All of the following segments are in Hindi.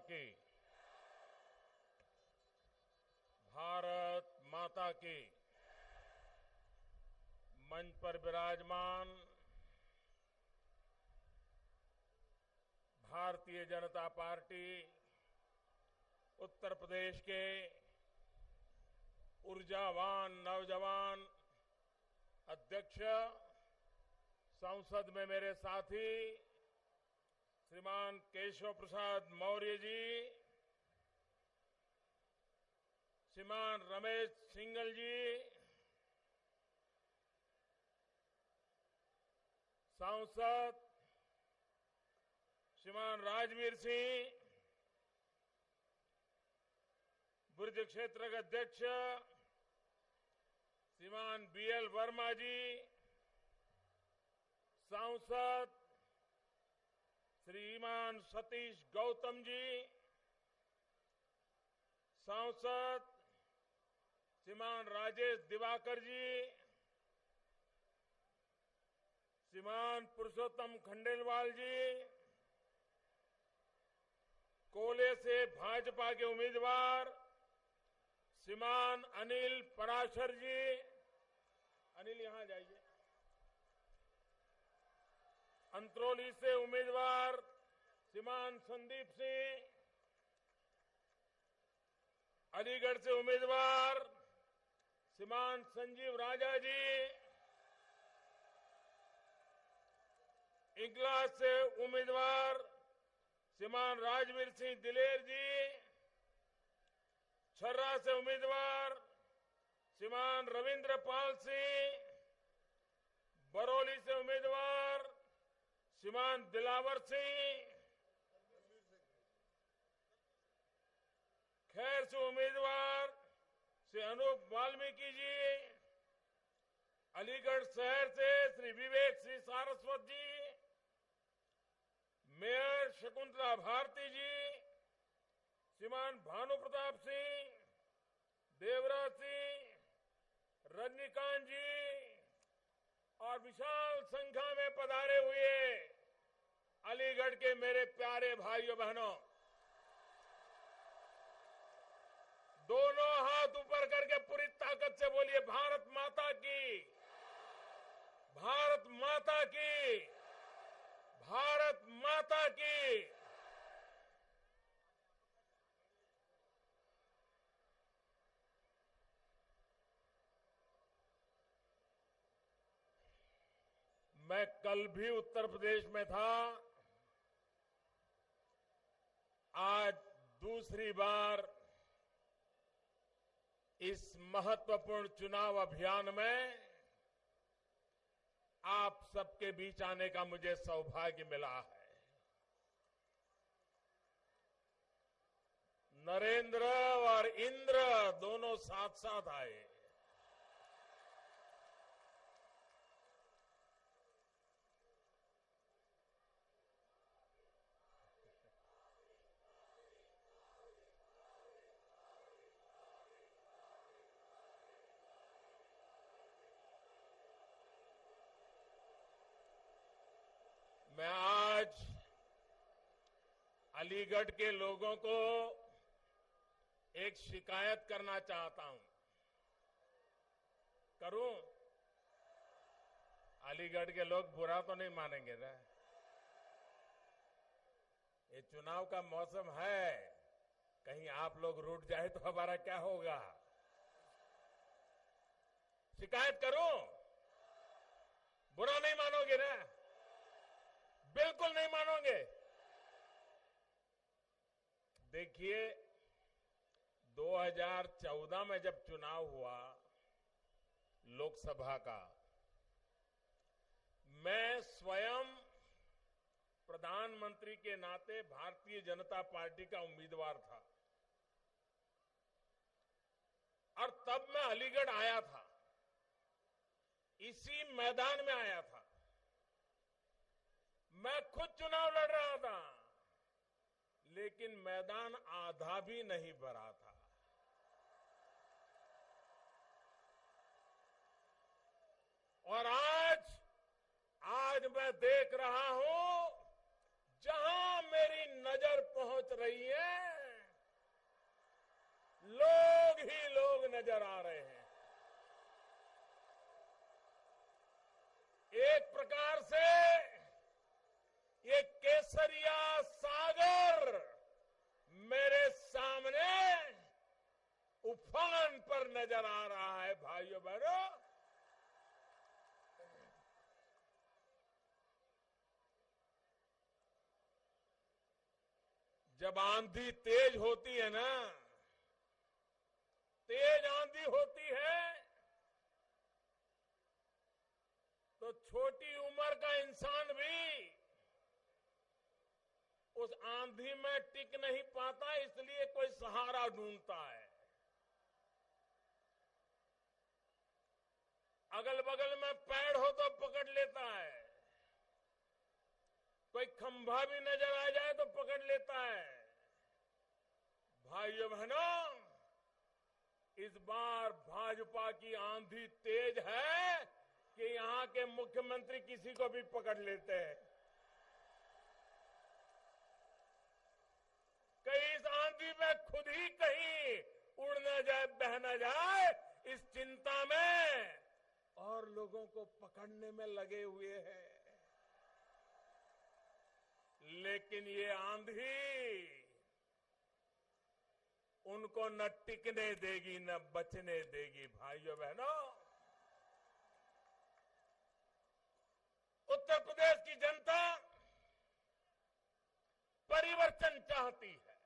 की, भारत माता की। मंच पर विराजमान भारतीय जनता पार्टी उत्तर प्रदेश के ऊर्जावान नौजवान अध्यक्ष, संसद में मेरे साथी श्रीमान केशव प्रसाद मौर्य जी, श्रीमान रमेश सिंघल जी, सांसद श्रीमान राजवीर सिंह, बुर्ज क्षेत्र के अध्यक्ष श्रीमान बीएल वर्मा जी, सांसद श्रीमान सतीश गौतम जी, सांसद श्रीमान राजेश दिवाकर जी, श्रीमान पुरुषोत्तम खंडेलवाल जी, कोले से भाजपा के उम्मीदवार श्रीमान अनिल पराशर जी, अनिल यहां जाइए, अंतरौली से उम्मीदवार श्रीमान संदीप सिंह, अलीगढ़ से उम्मीदवार श्रीमान संजीव राजा जी, इगलास से उम्मीदवार श्रीमान राजवीर सिंह दिलेर जी, छर्रा से उम्मीदवार श्रीमान रविंद्र पाल सिंह, बरौली से उम्मीदवार श्रीमान दिलावर सिंह, खैर से उम्मीदवार श्री अनूप वाल्मीकि जी, अलीगढ़ शहर से श्री विवेक सिंह सारस्वत जी, मेयर शकुंतला भारती जी, श्रीमान भानु प्रताप सिंह, देवराज सिंह, रजनीकांत जी और विशाल संख्या में पधारे हुए अलीगढ़ के मेरे प्यारे भाइयों बहनों, दोनों हाथ ऊपर करके पूरी ताकत से बोलिए भारत माता की, भारत माता की, भारत माता की। मैं कल भी उत्तर प्रदेश में था, आज दूसरी बार इस महत्वपूर्ण चुनाव अभियान में आप सबके बीच आने का मुझे सौभाग्य मिला है। नरेंद्र और इंद्र दोनों साथ साथ आए। मैं आज अलीगढ़ के लोगों को एक शिकायत करना चाहता हूं। करूं? अलीगढ़ के लोग बुरा तो नहीं मानेंगे ना? ये चुनाव का मौसम है, कहीं आप लोग रूठ जाए तो हमारा क्या होगा? शिकायत करूं? बुरा नहीं मानोगे ना? बिल्कुल नहीं मानोगे। देखिए, 2014 में जब चुनाव हुआ लोकसभा का, मैं स्वयं प्रधानमंत्री के नाते भारतीय जनता पार्टी का उम्मीदवार था और तब मैं अलीगढ़ आया था, इसी मैदान में आया था। मैं खुद चुनाव लड़ रहा था, लेकिन मैदान आधा भी नहीं भरा था। और आज मैं देख रहा हूं, जहां मेरी नजर पहुंच रही है, नजर आ रहे हैं। एक प्रकार से ये केसरिया सागर मेरे सामने उफान पर नजर आ रहा है। भाइयों बहनों, जब आंधी तेज होती है ना, तेज आंधी होती है, तो छोटी उम्र का इंसान भी उस आंधी में टिक नहीं पाता, इसलिए कोई सहारा ढूंढता है। अगल बगल में पेड़ हो तो पकड़ लेता है, कोई खंभा भी नजर आ जाए तो पकड़ लेता है। भाइयों बहनों, इस बार भाजपा की आंधी तेज है कि यहां के मुख्यमंत्री किसी को भी पकड़ लेते हैं। कहीं इस आंधी में खुद ही कहीं उड़ न जाए, बह न जाए, इस चिंता में और लोगों को पकड़ने में लगे हुए हैं। लेकिन ये आंधी उनको न टिकने देगी न बचने देगी। भाइयों बहनों, उत्तर प्रदेश की जनता परिवर्तन चाहती है।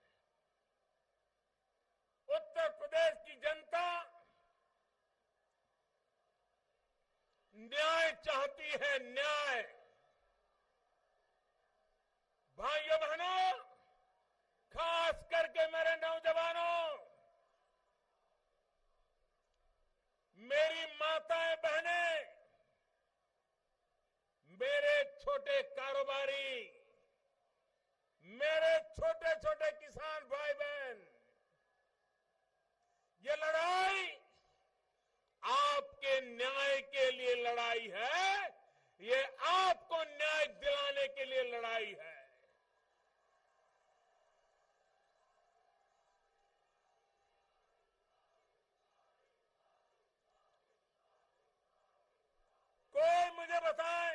उत्तर प्रदेश की जनता न्याय चाहती है, न्याय। भाइयों बहनों, खास करके मेरे नौजवानों, मेरी माताएं बहनें, मेरे छोटे कारोबारी, मेरे छोटे छोटे किसान भाई बहन, ये लड़ाई आपके न्याय के लिए लड़ाई है, ये आपको न्याय दिलाने के लिए लड़ाई है। कोई मुझे बताए,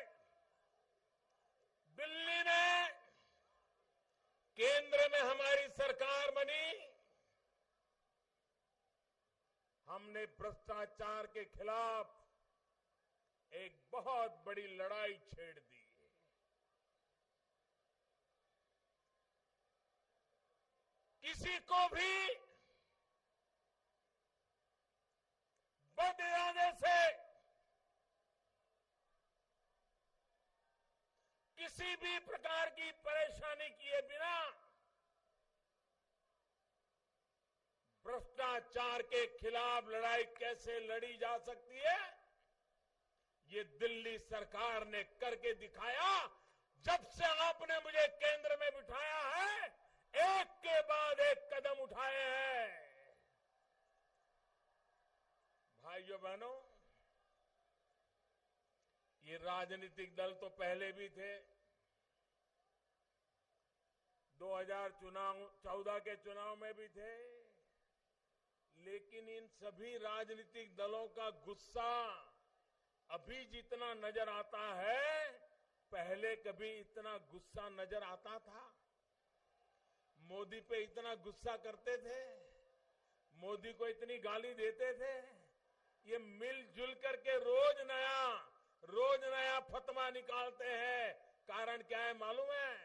दिल्ली में केंद्र में हमारी सरकार बनी, हमने भ्रष्टाचार के खिलाफ एक बहुत बड़ी लड़ाई छेड़ दी। किसी को भी बद इरादे से, किसी भी प्रकार की परेशानी किए बिना भ्रष्टाचार के खिलाफ लड़ाई कैसे लड़ी जा सकती है, ये दिल्ली सरकार ने करके दिखाया। जब से आपने मुझे केंद्र में बिठाया है, एक के बाद एक कदम उठाए हैं। भाइयों बहनों, ये राजनीतिक दल तो पहले भी थे। 2014 के चुनाव में भी थे, लेकिन इन सभी राजनीतिक दलों का गुस्सा अभी जितना नजर आता है, पहले कभी इतना गुस्सा नजर आता था? मोदी पे इतना गुस्सा करते थे, मोदी को इतनी गाली देते थे। ये मिलजुल करके रोज नया फतवा निकालते हैं। कारण क्या है मालूम है?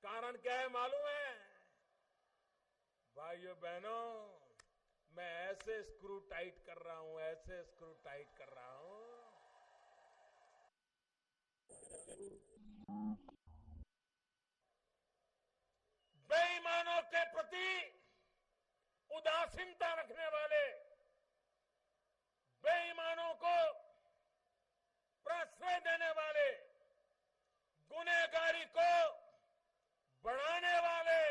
कारण क्या है मालूम है? भाइयों बहनों, मैं ऐसे स्क्रू टाइट कर रहा हूं, ऐसे स्क्रू टाइट कर रहा हूं। बेईमानों के प्रति उदासीनता रखने वाले, बेईमानों को प्रश्रय देने वाले, गुनहगारी को बढ़ाने वाले,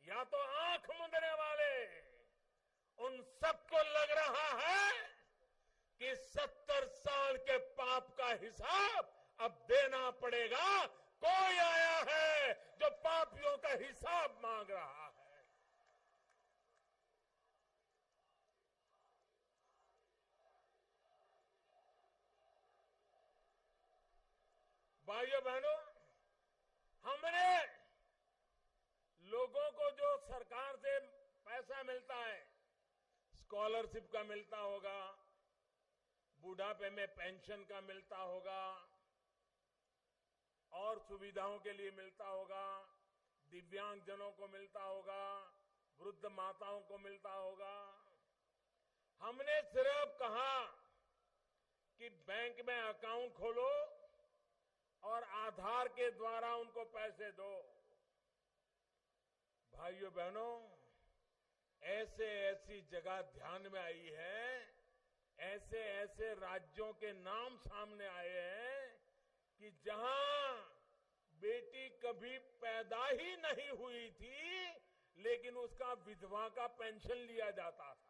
या तो आंख मूंदने वाले, उन सबको लग रहा है कि 70 साल के पाप का हिसाब अब देना पड़ेगा। कोई आया है जो पापियों का हिसाब मांग रहा है। भाइयों बहनों, हमने लोगों को जो सरकार से पैसा मिलता है, स्कॉलरशिप का मिलता होगा, बुढ़ापे में पेंशन का मिलता होगा, और सुविधाओं के लिए मिलता होगा, दिव्यांगजनों को मिलता होगा, वृद्ध माताओं को मिलता होगा। हमने सिर्फ कहा कि बैंक में अकाउंट खोलो और आधार के द्वारा उनको पैसे दो। भाइयों बहनों, ऐसी जगह ध्यान में आई है, ऐसे राज्यों के नाम सामने आए हैं कि जहां बेटी कभी पैदा ही नहीं हुई थी, लेकिन उसका विधवा का पेंशन लिया जाता था।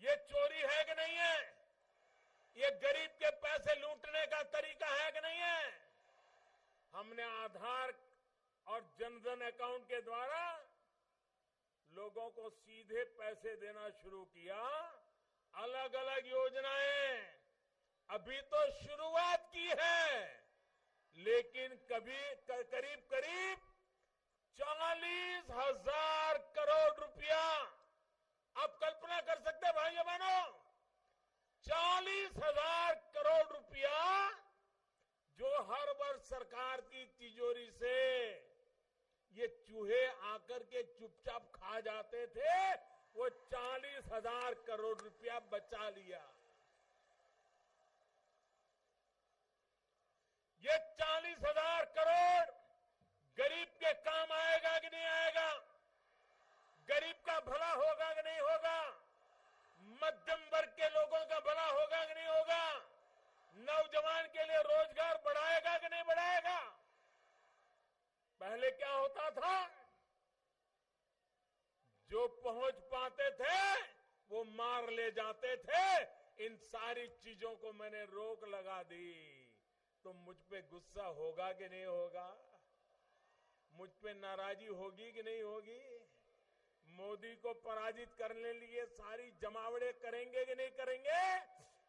ये चोरी है कि नहीं है? ये गरीब के पैसे लूटने का तरीका है कि नहीं है? हमने आधार और जनधन अकाउंट के द्वारा लोगों को सीधे पैसे देना शुरू किया। अलग अलग योजनाएं अभी तो शुरुआत की है, लेकिन करीब 40,000 करोड़ रुपया, आप कल्पना कर सकते हैं भाइयों बहनों, 40,000 करोड़ रुपया जो हर वर्ष सरकार की तिजोरी से ये चूहे आकर के चुपचाप खा जाते थे, वो 40,000 करोड़ रुपया बचा लिया। ये 40,000 करोड़ गरीब के काम आएगा कि नहीं आएगा? गरीब का भला होगा कि नहीं होगा? मध्यम वर्ग के लोगों का भला होगा कि नहीं होगा? नौजवान के लिए रोजगार बढ़ाएगा कि नहीं बढ़ाएगा? पहले क्या होता था, जो पहुंच पाते थे वो मार ले जाते थे। इन सारी चीजों को मैंने रोक लगा दी। तो मुझ पे गुस्सा होगा कि नहीं होगा? मुझ पे नाराजगी होगी कि नहीं होगी? मोदी को पराजित करने के लिए सारी जमावड़े करेंगे कि नहीं करेंगे?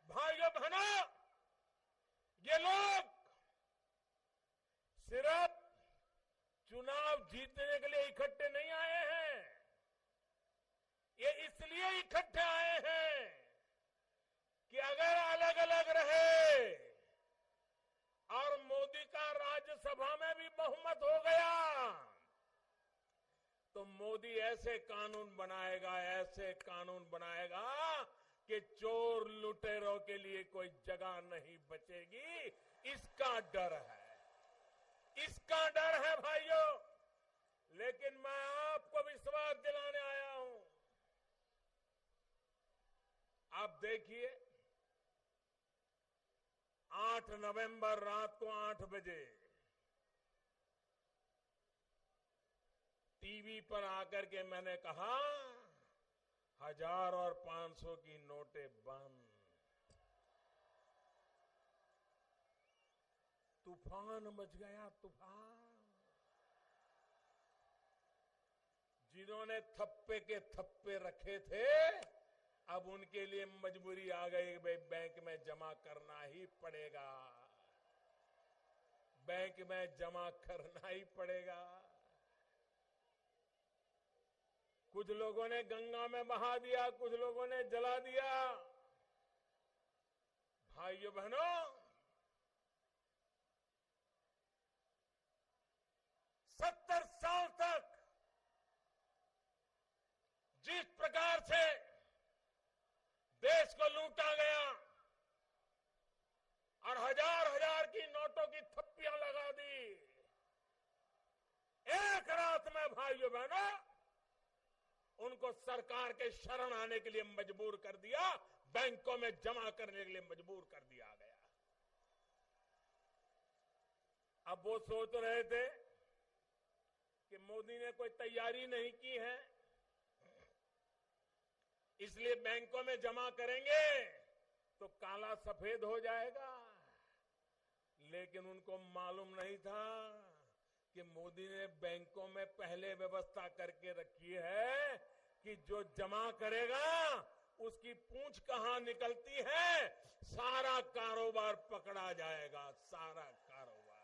भाइयों बहनों, ये लोग सिर्फ चुनाव जीतने के लिए इकट्ठे नहीं आए हैं, ये इसलिए इकट्ठे आए हैं कि अगर अलग अलग रहे और मोदी का राज्यसभा में भी बहुमत हो गया, तो मोदी ऐसे कानून बनाएगा कि चोर लुटेरों के लिए कोई जगह नहीं बचेगी। इसका डर है भाइयों। लेकिन मैं आपको विश्वास दिलाने आया हूं। आप देखिए, 8 नवंबर रात को 8 बजे टीवी पर आकर के मैंने कहा, 1000 और 500 की नोटें बंद। तूफान मच गया, तूफान। जिन्होंने थप्पे के थप्पे रखे थे, अब उनके लिए मजबूरी आ गई, भाई बैंक में जमा करना ही पड़ेगा, बैंक में जमा करना ही पड़ेगा। कुछ लोगों ने गंगा में बहा दिया, कुछ लोगों ने जला दिया। भाइयों बहनों, 70 साल तक जिस प्रकार से देश को लूटा गया और हजार की नोटों की थप्पियां लगा दी, एक रात में भाइयों बहनों उनको सरकार के शरण आने के लिए मजबूर कर दिया, बैंकों में जमा करने के लिए मजबूर कर दिया गया। अब वो सोच रहे थे कि मोदी ने कोई तैयारी नहीं की है, इसलिए बैंकों में जमा करेंगे तो काला सफेद हो जाएगा। लेकिन उनको मालूम नहीं था कि मोदी ने बैंकों में पहले व्यवस्था करके रखी है कि जो जमा करेगा उसकी पूंछ कहां निकलती है, सारा कारोबार पकड़ा जाएगा, सारा कारोबार।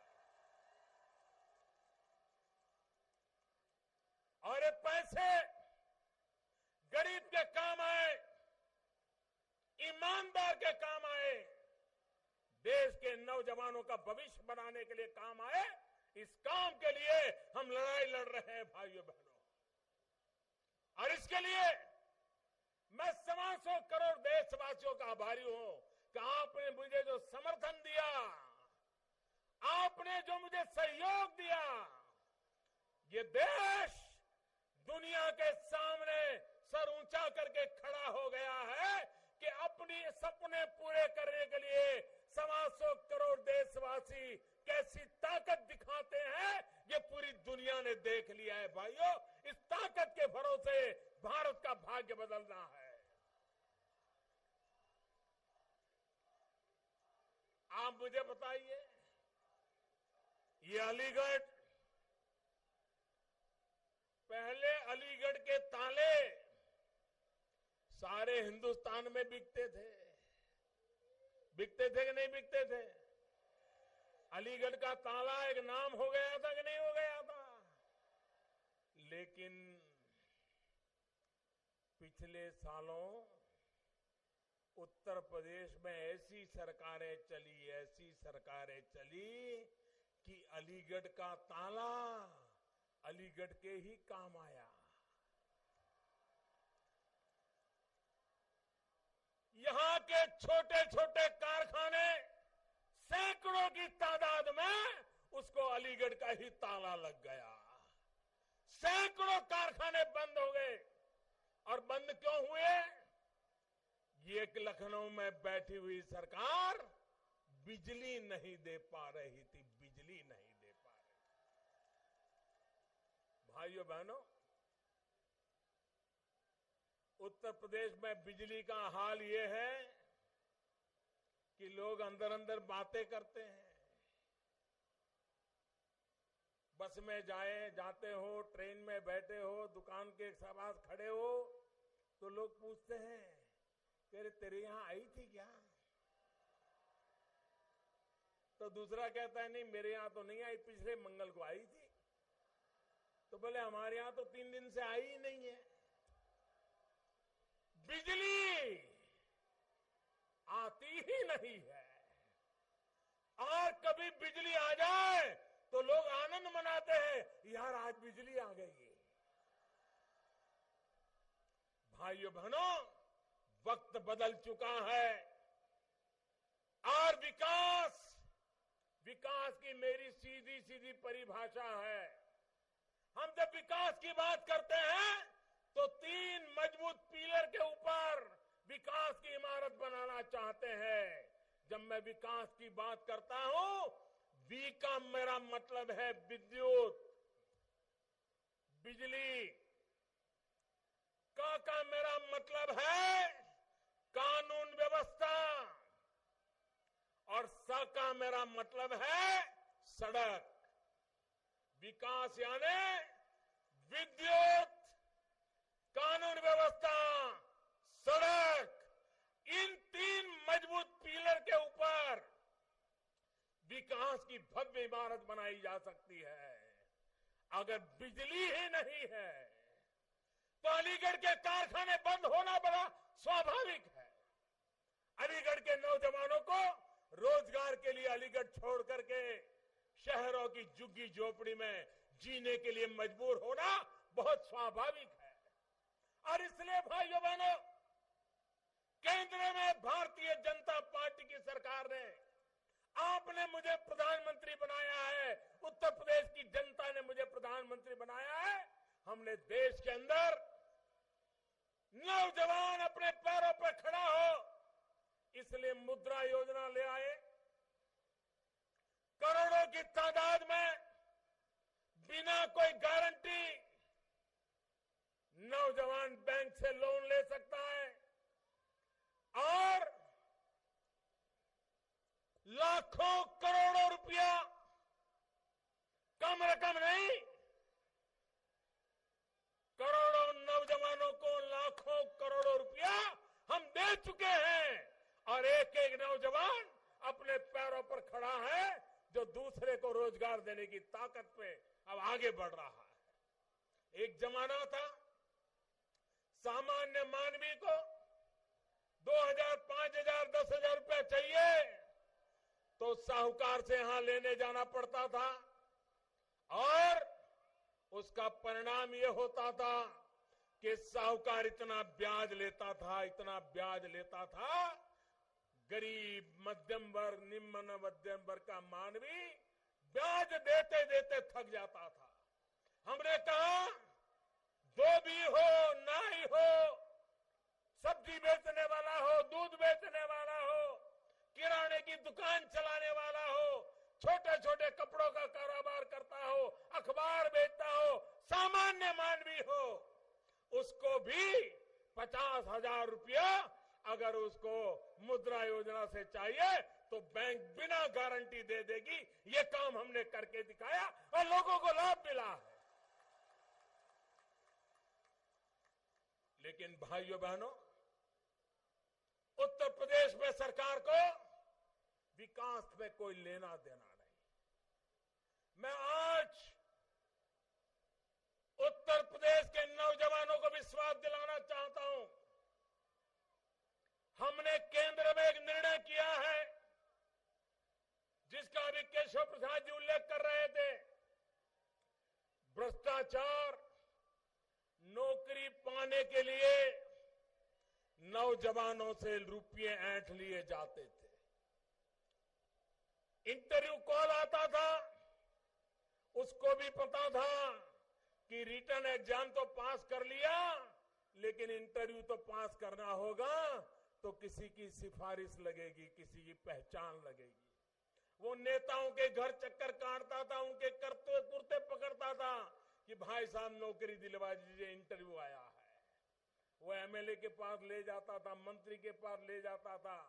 और ये पैसे गरीब के काम आए, ईमानदार के काम आए, देश के नौजवानों का भविष्य बनाने के लिए काम आए। इस काम के लिए हम लड़ाई लड़ रहे हैं भाइयों बहनों। और इसके लिए मैं 125 करोड़ देशवासियों का आभारी हूं कि आपने मुझे जो समर्थन दिया, आपने जो मुझे सहयोग दिया, ये देश दुनिया के सामने सर ऊंचा करके खड़ा हो गया है कि अपनी सपने पूरे करने के लिए 125 करोड़ देशवासी कैसी ताकत दिखाते हैं, ये पूरी दुनिया ने देख लिया है भाइयों। इस ताकत के भरोसे भारत का भाग्य बदलना है। आप मुझे बताइए, ये अलीगढ़, पहले अलीगढ़ के ताले सारे हिंदुस्तान में बिकते थे कि नहीं बिकते थे? अलीगढ़ का ताला एक नाम हो गया था कि नहीं हो गया था? लेकिन पिछले सालों उत्तर प्रदेश में ऐसी सरकारें चली कि अलीगढ़ का ताला अलीगढ़ के ही काम आया। यहां के छोटे छोटे कारखाने सैकड़ों की तादाद में, उसको अलीगढ़ का ही ताला लग गया। सैकड़ों कारखाने बंद हो गए। और बंद क्यों हुए? ये लखनऊ में बैठी हुई सरकार बिजली नहीं दे पा रही थी, बिजली नहीं दे पा रही। भाइयों बहनों, उत्तर प्रदेश में बिजली का हाल ये है कि लोग अंदर अंदर बातें करते हैं। बस में जाते हो, ट्रेन में बैठे हो, दुकान के पास खड़े हो, तो लोग पूछते हैं तेरे यहां आई थी क्या? तो दूसरा कहता है नहीं, मेरे यहां तो नहीं आई, पिछले मंगल को आई थी। तो बोले हमारे यहां तो 3 दिन से आई ही नहीं है। बिजली आती ही नहीं है। और कभी बिजली आ जाए तो लोग आनंद मनाते हैं, यार आज बिजली आ गई। भाइयों बहनों, वक्त बदल चुका है और विकास की मेरी सीधी सीधी परिभाषा है। हम जब विकास की बात करते हैं तो 3 मजबूत पिलर के ऊपर विकास की इमारत बनाना चाहते हैं। जब मैं विकास की बात करता हूं, वी का मेरा मतलब है विद्युत, बिजली। का मेरा मतलब है कानून व्यवस्था। और स का मेरा मतलब है सड़क। विकास यानी विद्युत, कानून व्यवस्था, सड़क। इन 3 मजबूत पिलर के ऊपर विकास की भव्य इमारत बनाई जा सकती है। अगर बिजली ही नहीं है तो अलीगढ़ के कारखाने बंद होना बड़ा स्वाभाविक है। अलीगढ़ के नौजवानों को रोजगार के लिए अलीगढ़ छोड़ करके शहरों की झुग्गी झोपड़ी में जीने के लिए मजबूर होना बहुत स्वाभाविक है। और इसलिए भाइयों बहनों, केंद्र में भारतीय जनता पार्टी की सरकार ने, आपने मुझे प्रधानमंत्री बनाया है, उत्तर प्रदेश की जनता ने मुझे प्रधानमंत्री बनाया है। हमने देश के अंदर नौजवान अपने पैरों पर खड़ा हो, इसलिए मुद्रा योजना ले आए। करोड़ों की तादाद में बिना कोई गारंटी नौजवान बैंक से लोन ले सकता है। और लाखों करोड़ों रुपया, कम रकम नहीं, करोड़ों नौजवानों को लाखों करोड़ों रुपया चुके हैं और एक एक नौजवान अपने पैरों पर खड़ा है जो दूसरे को रोजगार देने की ताकत पे अब आगे बढ़ रहा है। एक जमाना था सामान्य मानवी को 2000, 5000, 10,000 रुपया चाहिए तो साहूकार से यहां लेने जाना पड़ता था और उसका परिणाम यह होता था कि साहूकार इतना ब्याज लेता था, गरीब मध्यम वर्ग, निम्न मध्यम वर्ग का मानवी ब्याज देते देते थक जाता था। हमने कहा धोबी हो, नाई हो, सब्जी बेचने वाला हो, दूध बेचने वाला हो, किराने की दुकान चलाने वाला हो, छोटे छोटे कपड़ों का कारोबार करता हो, अखबार बेचता हो, सामान्य मानवी हो, उसको भी 50,000 रुपया अगर उसको मुद्रा योजना से चाहिए तो बैंक बिना गारंटी दे देगी। ये काम हमने करके दिखाया और लोगों को लाभ मिला है। लेकिन भाइयों बहनों, उत्तर प्रदेश में सरकार को विकास में कोई लेना देना नहीं। मैं आज उत्तर प्रदेश के नौजवानों को विश्वास दिलाना चाहता हूं। हमने केंद्र में एक निर्णय किया है जिसका अभी केशव प्रसाद जी उल्लेख कर रहे थे। भ्रष्टाचार, नौकरी पाने के लिए नौजवानों से रुपये ऐंठ लिए जाते थे। इंटरव्यू कॉल आता था, उसको भी पता था कि रिटर्न एग्जाम तो पास कर लिया, लेकिन इंटरव्यू तो पास करना होगा तो किसी की सिफारिश लगेगी, किसी की पहचान लगेगी। वो नेताओं के घर चक्कर काटता था, उनके करते कुर्ते पकड़ता था कि भाई साहब नौकरी दिलवा दीजिए, इंटरव्यू आया है। वो एमएलए के पास ले जाता था, मंत्री के पास ले जाता था,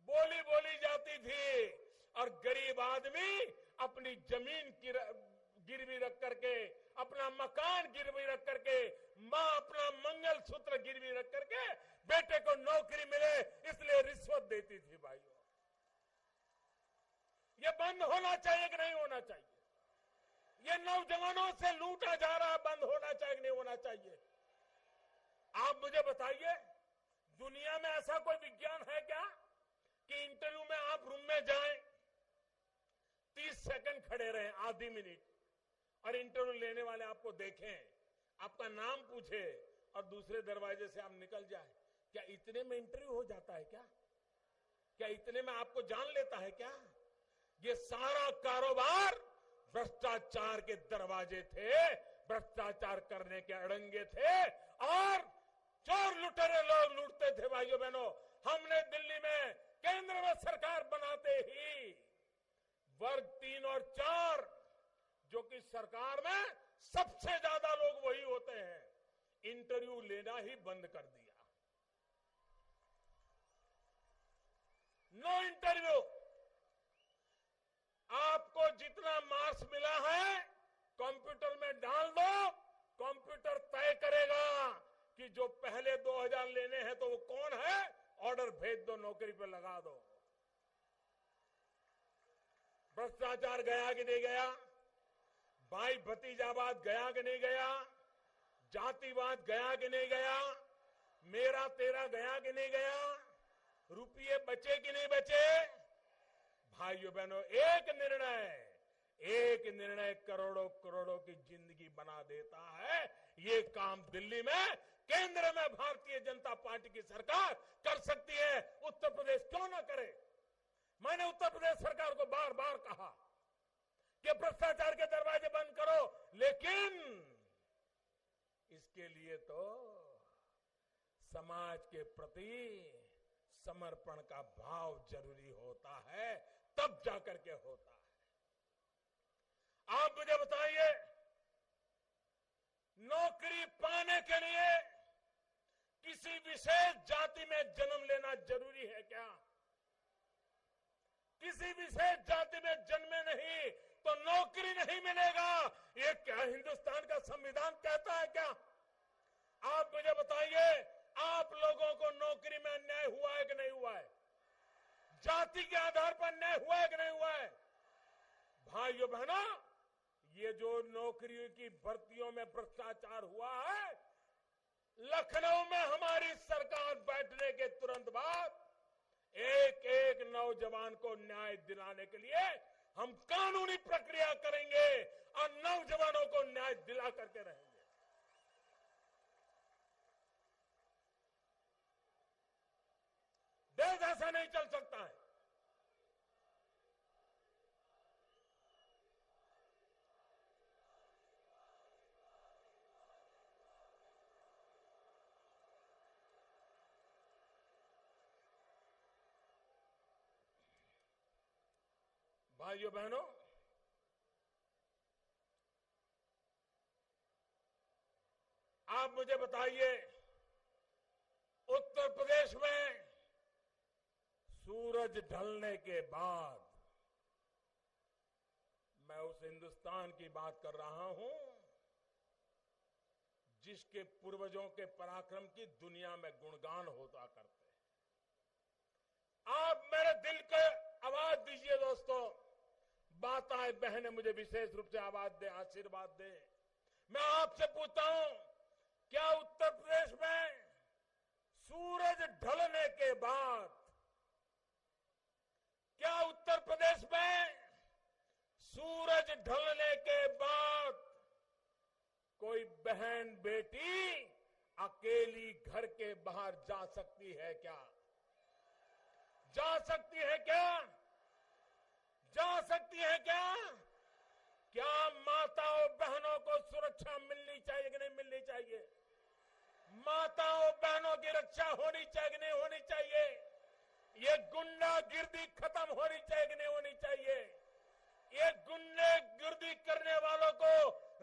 बोली जाती थी और गरीब आदमी अपनी जमीन गिरवी रख करके, अपना मकान गिरवी रख करके, मां अपना मंगलसूत्र गिरवी रख करके बेटे को नौकरी मिले इसलिए रिश्वत देती थी। भाइयों, ये बंद होना चाहिए कि नहीं होना चाहिए? ये नौजवानों से लूटा जा रहा, बंद होना चाहिए कि नहीं होना चाहिए? आप मुझे बताइए, दुनिया में ऐसा कोई विज्ञान है क्या कि इंटरव्यू में आप रूम में जाएं, 30 सेकंड खड़े रहें, आधी मिनट, और इंटरव्यू लेने वाले आपको देखें, आपका नाम पूछे और दूसरे दरवाजे से आप निकल जाए? क्या इतने में इंटरव्यू हो जाता है क्या? क्या इतने में आपको जान लेता है क्या? ये सारा कारोबार भ्रष्टाचार के दरवाजे थे, भ्रष्टाचार करने के अड़ंगे थे और चोर लुटेरे लोग लूटते थे। भाइयों बहनों, हमने दिल्ली में केंद्र में सरकार बनाते ही वर्ग 3 और 4, जो कि सरकार में सबसे ज्यादा लोग वही होते हैं, इंटरव्यू लेना ही बंद कर दिया। No interview. आपको जितना मार्क्स मिला है कंप्यूटर में डाल दो, कंप्यूटर तय करेगा कि जो पहले 2000 लेने हैं तो वो कौन है, ऑर्डर भेज दो, नौकरी पे लगा दो। भ्रष्टाचार गया कि नहीं गया? भाई भतीजावाद गया कि नहीं गया? जातिवाद गया कि नहीं गया? मेरा तेरा गया कि नहीं गया? रुपये बचे कि नहीं बचे? भाइयों बहनों, एक निर्णय करोड़ों करोड़ों की जिंदगी बना देता है। ये काम दिल्ली में, केंद्र में भारतीय जनता पार्टी की सरकार कर सकती है, उत्तर प्रदेश क्यों ना करे? मैंने उत्तर प्रदेश सरकार को बार बार कहा कि भ्रष्टाचार के दरवाजे बंद करो, लेकिन इसके लिए तो समाज के प्रति समर्पण का भाव जरूरी होता है, तब जाकर के होता है। आप मुझे बताइए, नौकरी पाने के लिए किसी विशेष जाति में जन्म लेना जरूरी है क्या? किसी विशेष जाति में जन्मे नहीं तो नौकरी नहीं मिलेगा, ये क्या हिंदुस्तान का संविधान कहता है क्या? आप मुझे बताइए, आप लोगों को नौकरी में अन्याय हुआ है कि नहीं हुआ है? जाति के आधार पर अन्याय हुआ है कि नहीं हुआ है? भाइयों बहनों, ये जो नौकरियों की भर्तियों में भ्रष्टाचार हुआ है, लखनऊ में हमारी सरकार बैठने के तुरंत बाद एक एक नौजवान को न्याय दिलाने के लिए हम कानूनी प्रक्रिया करेंगे और नौजवानों को न्याय दिला करके रहेंगे। देश ऐसा नहीं चल सकता है। भाइयों बहनों, आप मुझे बताइए, उत्तर प्रदेश में सूरज ढलने के बाद, मैं उस हिंदुस्तान की बात कर रहा हूं जिसके पूर्वजों के पराक्रम की दुनिया में गुणगान होता करते। आप मेरे दिल को आवाज दीजिए दोस्तों, माताएं बहनें मुझे विशेष रूप से आवाज दे, आशीर्वाद दे। मैं आपसे पूछता हूं, क्या उत्तर प्रदेश में सूरज ढलने के बाद, क्या उत्तर प्रदेश में सूरज ढलने के बाद कोई बहन बेटी अकेली घर के बाहर जा सकती है क्या? जा सकती है क्या? जा सकती है क्या? क्या माताओं बहनों को सुरक्षा मिलनी चाहिए कि नहीं मिलनी चाहिए? माताओं बहनों की रक्षा होनी चाहिए कि नहीं होनी चाहिए? ये गुंडागिर्दी खत्म होनी चाहिए कि नहीं होनी चाहिए? ये गुंडागिर्दी करने वालों को,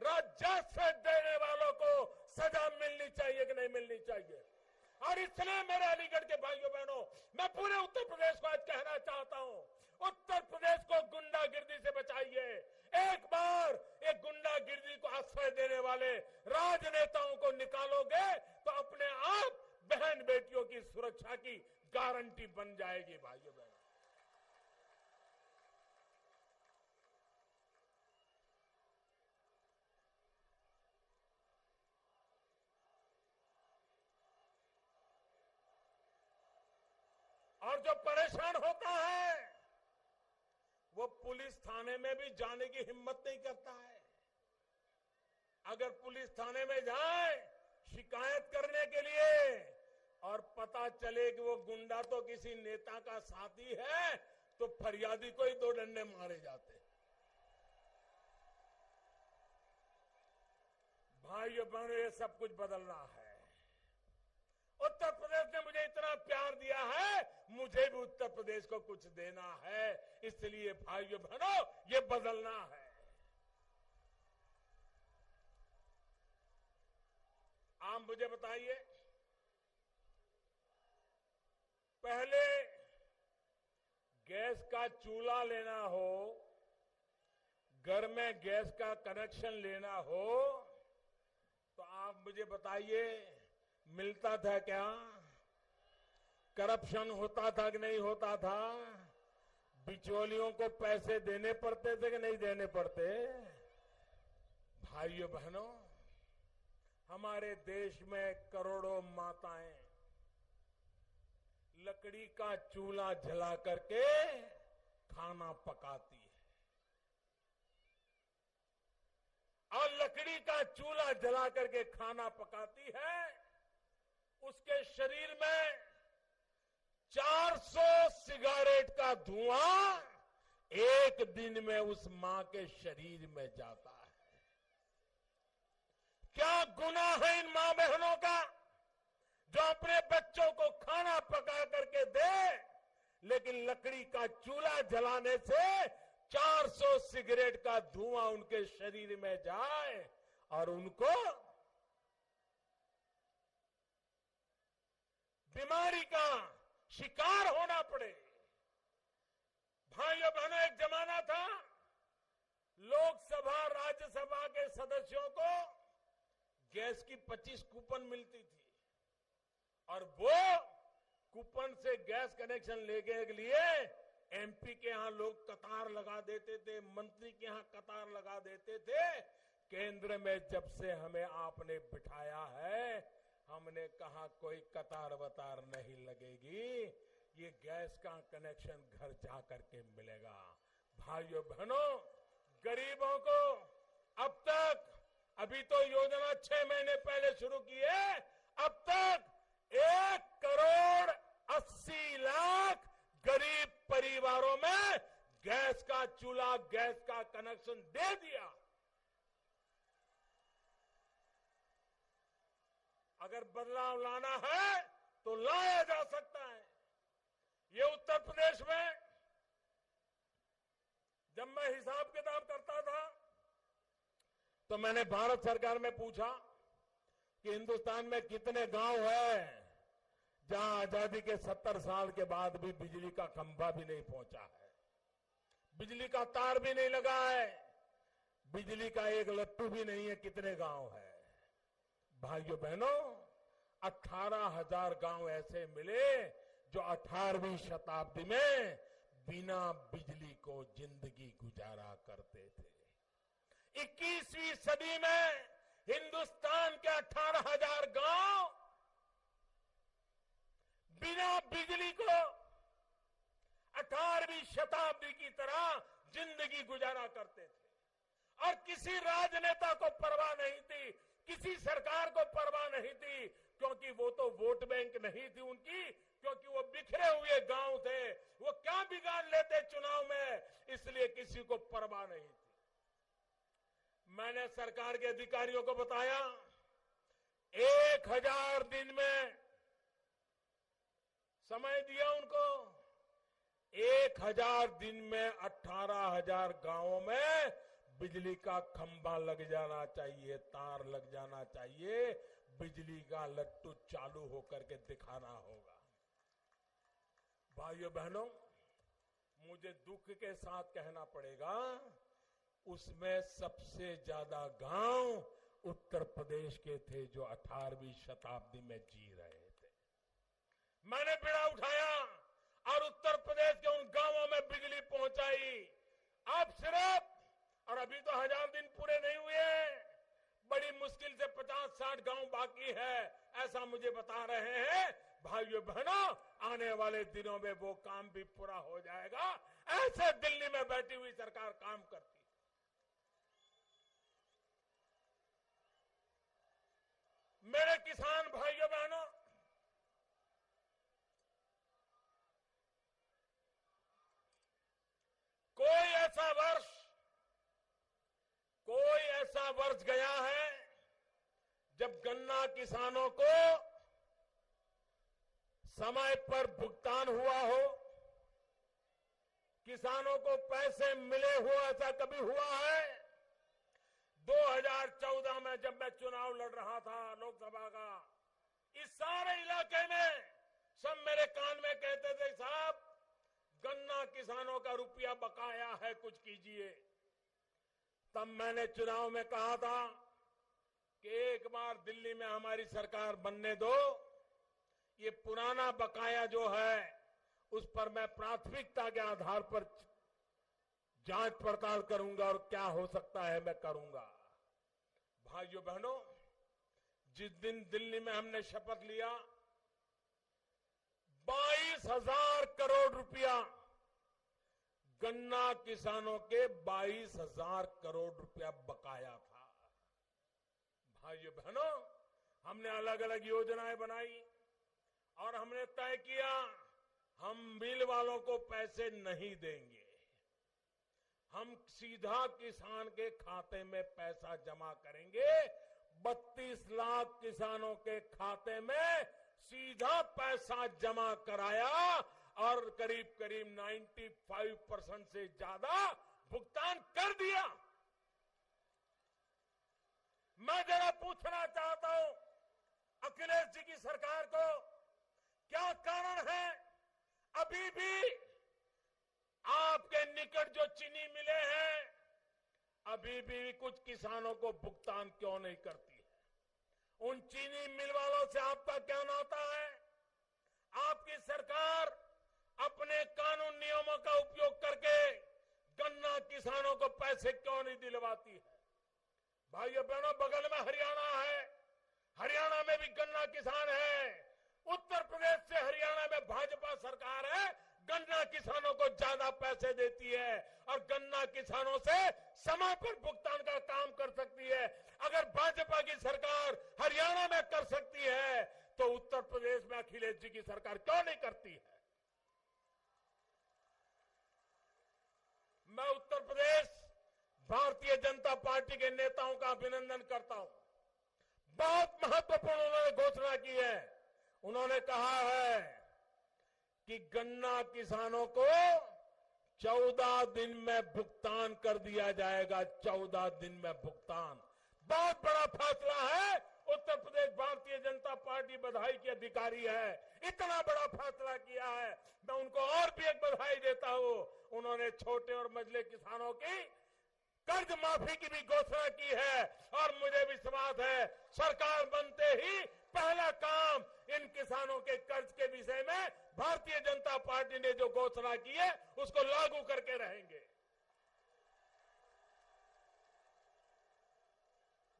राजस्व देने वालों को सजा मिलनी चाहिए कि नहीं मिलनी चाहिए? और इसलिए मेरे अलीगढ़ के भाइयों बहनों, मैं पूरे उत्तर प्रदेश को आज कहना चाहता हूं, उत्तर प्रदेश को गुंडागिर्दी से बचाइए। एक बार एक गुंडागिर्दी को आश्रय देने वाले राजनेताओं को निकालोगे तो अपने आप बहन बेटियों की सुरक्षा की गारंटी बन जाएगी। भाइयों बहनों, और जो परेशान होता है वो पुलिस थाने में भी जाने की हिम्मत नहीं करता है। अगर पुलिस थाने में जाए शिकायत करने के लिए और पता चले कि वो गुंडा तो किसी नेता का साथी है, तो फरियादी को ही 2 डंडे मारे जाते। भाइयों बहनों, ये सब कुछ बदलना है। उत्तर प्रदेश ने मुझे इतना प्यार दिया है, मुझे भी उत्तर प्रदेश को कुछ देना है। इसलिए भाइयों बहनों, ये बदलना है। आप मुझे बताइए, पहले गैस का चूल्हा लेना हो, घर में गैस का कनेक्शन लेना हो, तो आप मुझे बताइए मिलता था क्या? करप्शन होता था कि नहीं होता था? बिचौलियों को पैसे देने पड़ते थे कि नहीं देने पड़ते? भाइयों बहनों, हमारे देश में करोड़ों माताएं लकड़ी का चूल्हा जला करके खाना पकाती है, और लकड़ी का चूल्हा जला करके खाना पकाती है। उसके शरीर में 400 सिगारेट का धुआं एक दिन में उस मां के शरीर में जाता है। क्या गुनाह है इन मां बहनों का जो अपने बच्चों को खाना पका करके दे, लेकिन लकड़ी का चूल्हा जलाने से 400 सिगरेट का धुआं उनके शरीर में जाए और उनको बीमारी का शिकार होना पड़े। भाइयों बहनों, एक जमाना था लोकसभा राज्यसभा के सदस्यों को गैस की 25 कूपन मिलती थी और वो कूपन से गैस कनेक्शन लेने के लिए एमपी के यहां लोग कतार लगा देते थे, मंत्री के यहां कतार लगा देते थे। केंद्र में जब से हमें आपने बिठाया है, हमने कहा कोई कतार वतार नहीं लगेगी, ये गैस का कनेक्शन घर जा करके मिलेगा। भाइयों बहनों, गरीबों को अब तक, अभी तो योजना 6 महीने पहले शुरू की है, अब तक 1,80,00,000 गरीब परिवारों में गैस का चूल्हा, गैस का कनेक्शन दे दिया। अगर बदलाव लाना है तो लाया जा सकता है। ये उत्तर प्रदेश में जब मैं हिसाब किताब करता था तो मैंने भारत सरकार में पूछा कि हिंदुस्तान में कितने गांव हैं जहां आजादी के 70 साल के बाद भी बिजली का खंभा भी नहीं पहुंचा है, बिजली का तार भी नहीं लगा है, बिजली का एक लट्टू भी नहीं है, कितने गांव है। भाइयों बहनों, 18,000 गांव ऐसे मिले जो 18वीं शताब्दी में बिना बिजली को जिंदगी गुजारा करते थे। 21वीं सदी में हिंदुस्तान के 18,000 गांव बिना बिजली को 18वीं शताब्दी की तरह जिंदगी गुजारा करते थे। और किसी राजनेता को परवाह नहीं थी, किसी सरकार को परवाह नहीं थी, क्योंकि वो तो वोट बैंक नहीं थी उनकी, क्योंकि वो बिखरे हुए गांव थे, वो क्या बिगाड़ लेते चुनाव में, इसलिए किसी को परवाह नहीं थी। मैंने सरकार के अधिकारियों को बताया 1000 दिन में समय दिया उनको, 1000 दिन में 18,000 गांवों में बिजली का खंभा लग जाना चाहिए, तार लग जाना चाहिए, बिजली का लट्टू चालू होकर के दिखाना होगा। भाइयों बहनों, मुझे दुख के साथ कहना पड़ेगा, उसमें सबसे ज्यादा गांव उत्तर प्रदेश के थे जो 18वीं शताब्दी में जी रहे थे। मैंने बीड़ा उठाया और उत्तर प्रदेश के उन गांवों में बिजली पहुंचाई। अब सिर्फ, और अभी तो 1000 दिन पूरे नहीं हुए, बड़ी मुश्किल से 50-60 गांव बाकी है, ऐसा मुझे बता रहे हैं। भाइयों बहनों, आने वाले दिनों में वो काम भी पूरा हो जाएगा। ऐसे दिल्ली में बैठी हुई सरकार काम करती। मेरे किसान भाइयों बहनों, कोई ऐसा वर्ष गया है जब गन्ना किसानों को समय पर भुगतान हुआ हो, किसानों को पैसे मिले हो, ऐसा कभी हुआ है? 2014 में जब मैं चुनाव लड़ रहा था लोकसभा का, इस सारे इलाके में सब मेरे कान में कहते थे, साहब गन्ना किसानों का रुपया बकाया है, कुछ कीजिए। तब मैंने चुनाव में कहा था कि एक बार दिल्ली में हमारी सरकार बनने दो, ये पुराना बकाया जो है उस पर मैं प्राथमिकता के आधार पर जांच पड़ताल करूंगा और क्या हो सकता है मैं करूंगा। भाइयों बहनों, जिस दिन दिल्ली में हमने शपथ लिया, 22,000 करोड़ रुपया, गन्ना किसानों के 22,000 करोड़ रुपया बकाया था। भाइयों बहनों, हमने अलग अलग योजनाएं बनाई और हमने तय किया हम मिल वालों को पैसे नहीं देंगे, हम सीधा किसान के खाते में पैसा जमा करेंगे। 32 लाख किसानों के खाते में सीधा पैसा जमा कराया और करीब करीब 95% से ज्यादा भुगतान कर दिया। मैं जरा पूछना चाहता हूं अखिलेश जी की सरकार को, क्या कारण है अभी भी आपके निकट जो चीनी मिले हैं, अभी भी कुछ किसानों को भुगतान क्यों नहीं करती है? उन चीनी मिल वालों से आपका क्या नाता है? आपकी सरकार अपने कानून नियमों का उपयोग करके गन्ना किसानों को पैसे क्यों नहीं दिलवाती है? भाइयों बहनों, बगल में हरियाणा है, हरियाणा में भी गन्ना किसान है। उत्तर प्रदेश से हरियाणा में भाजपा सरकार है, गन्ना किसानों को ज्यादा पैसे देती है और गन्ना किसानों से समय पर भुगतान का काम कर सकती है। अगर भाजपा की सरकार हरियाणा में कर सकती है तो उत्तर प्रदेश में अखिलेश जी की सरकार क्यों नहीं करती है? मैं उत्तर प्रदेश भारतीय जनता पार्टी के नेताओं का अभिनंदन करता हूं। बहुत महत्वपूर्ण उन्होंने घोषणा की है। उन्होंने कहा है कि गन्ना किसानों को 14 दिन में भुगतान कर दिया जाएगा। 14 दिन में भुगतान, बहुत बड़ा फैसला है। उत्तर प्रदेश भारतीय जनता पार्टी बधाई की अधिकारी है, इतना बड़ा फैसला किया है। मैं उनको और भी एक बधाई देता हूं। उन्होंने छोटे और मझले किसानों की कर्ज माफी की भी घोषणा की है और मुझे विश्वास है सरकार बनते ही पहला काम इन किसानों के कर्ज के विषय में भारतीय जनता पार्टी ने जो घोषणा की है उसको लागू करके रहेंगे।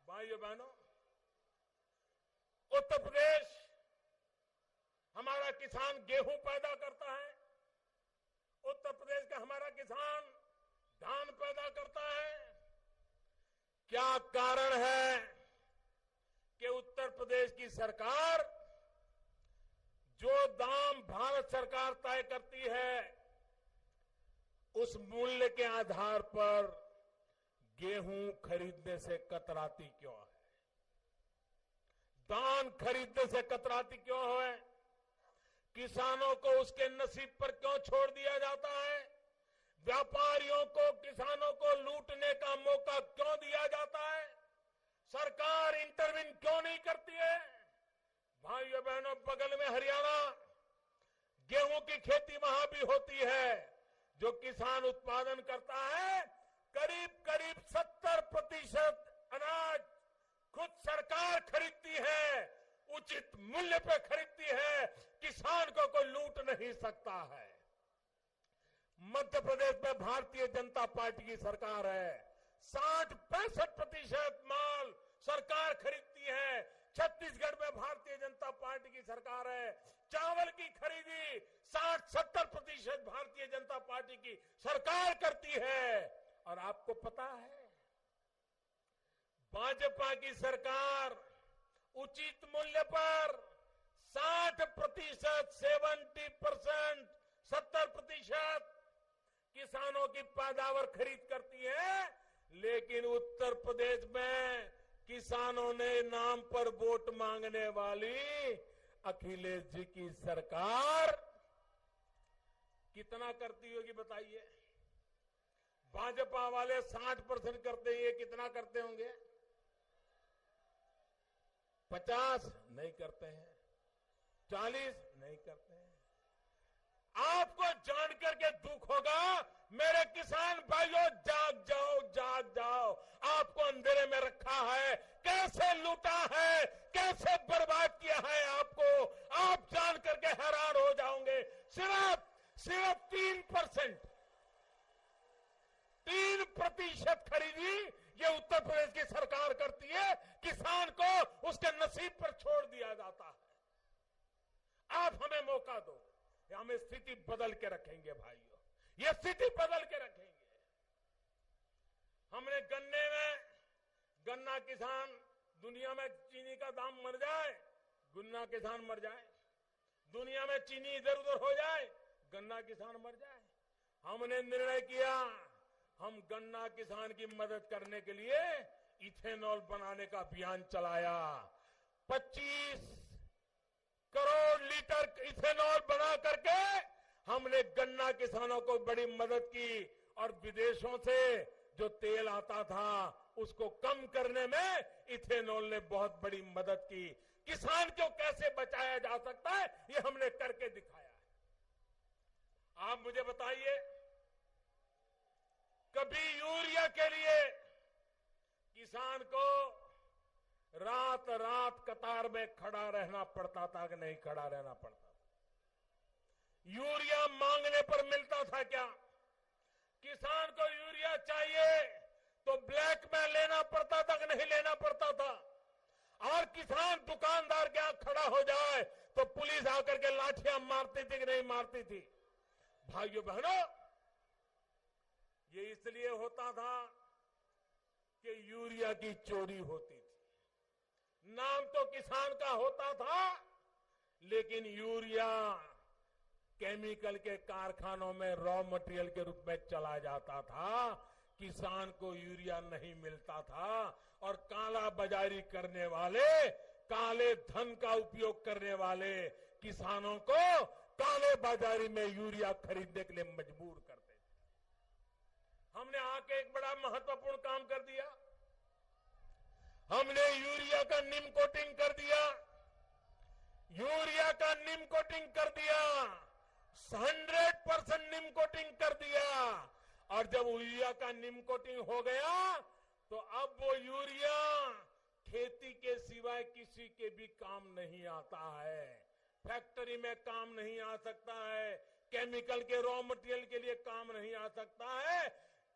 भाइयों बहनों, उत्तर प्रदेश हमारा किसान गेहूं पैदा करता है, उत्तर प्रदेश का हमारा किसान धान पैदा करता है। क्या कारण है कि उत्तर प्रदेश की सरकार जो दाम भारत सरकार तय करती है उस मूल्य के आधार पर गेहूं खरीदने से कतराती क्यों है? धान खरीदने से कतराती क्यों है? किसानों को उसके नसीब पर क्यों छोड़ दिया जाता है? व्यापारियों को, किसानों को लूटने का मौका क्यों दिया जाता है? सरकार इंटरवीन क्यों नहीं करती है? भाइयों बहनों, बगल में हरियाणा, गेहूं की खेती वहां भी होती है। जो किसान उत्पादन करता है करीब करीब 70% अनाज खुद सरकार खरीदती है, उचित मूल्य पे खरीदती है। किसान को कोई लूट नहीं सकता है। मध्य प्रदेश में भारतीय जनता पार्टी की सरकार है, 60-65% माल सरकार खरीदती है। छत्तीसगढ़ में भारतीय जनता पार्टी की सरकार है, चावल की खरीदी 60-70% भारतीय जनता पार्टी की सरकार करती है। और आपको पता है भाजपा की सरकार उचित मूल्य पर 60%, 70% किसानों की पैदावार खरीद करती है। लेकिन उत्तर प्रदेश में किसानों ने नाम पर वोट मांगने वाली अखिलेश जी की सरकार कितना करती होगी बताइए? भाजपा वाले 60% करते हैं, ये कितना करते होंगे? 50 नहीं करते हैं, 40 नहीं करते हैं। आपको जान करके दुख होगा मेरे किसान भाइयों, जाग जाओ, जाग जाओ। आपको अंधेरे में रखा है, कैसे लूटा है, कैसे बर्बाद किया है आपको, आप जान करके हैरान हो जाओगे। सिर्फ 3% खरीदी ये उत्तर प्रदेश की सरकार करती है। किसान को उसके नसीब पर छोड़ दिया जाता है। आप हमें मौका दो, हम स्थिति बदल के रखेंगे भाइयों, ये स्थिति बदल के रखेंगे। हमने गन्ना किसान, दुनिया में चीनी का दाम मर जाए, गन्ना किसान मर जाए। दुनिया में चीनी इधर उधर हो जाए, गन्ना किसान मर जाए। हमने निर्णय किया हम गन्ना किसान की मदद करने के लिए इथेनॉल बनाने का अभियान चलाया। 25 करोड़ लीटर इथेनॉल बना करके हमने गन्ना किसानों को बड़ी मदद की और विदेशों से जो तेल आता था उसको कम करने में इथेनॉल ने बहुत बड़ी मदद की। किसान को कैसे बचाया जा सकता है ये हमने करके दिखाया है। आप मुझे बताइए, कभी यूरिया के लिए किसान को रात रात कतार में खड़ा रहना पड़ता था कि नहीं खड़ा रहना पड़ता? यूरिया मांगने पर मिलता था क्या? किसान को यूरिया चाहिए तो ब्लैक में लेना पड़ता था कि नहीं लेना पड़ता था? और किसान दुकानदार के यहां खड़ा हो जाए तो पुलिस आकर के लाठियां मारती थी कि नहीं मारती थी? भाइयों बहनों, ये इसलिए होता था कि यूरिया की चोरी होती थी। नाम तो किसान का होता था, लेकिन यूरिया केमिकल के कारखानों में रॉ मटेरियल के रूप में चला जाता था। किसान को यूरिया नहीं मिलता था और काला बाजारी करने वाले, काले धन का उपयोग करने वाले किसानों को काले बाजारी में यूरिया खरीदने के लिए मजबूर करते थे। हमने आके एक बड़ा महत्वपूर्ण काम कर दिया। हमने यूरिया का निम कोटिंग कर दिया। यूरिया का निम कोटिंग कर दिया, 100% निम कोटिंग कर दिया। और जब यूरिया का निम कोटिंग हो गया तो अब वो यूरिया खेती के सिवाय किसी के भी काम नहीं आता है। फैक्ट्री में काम नहीं आ सकता है, केमिकल के रॉ मटेरियल के लिए काम नहीं आ सकता है।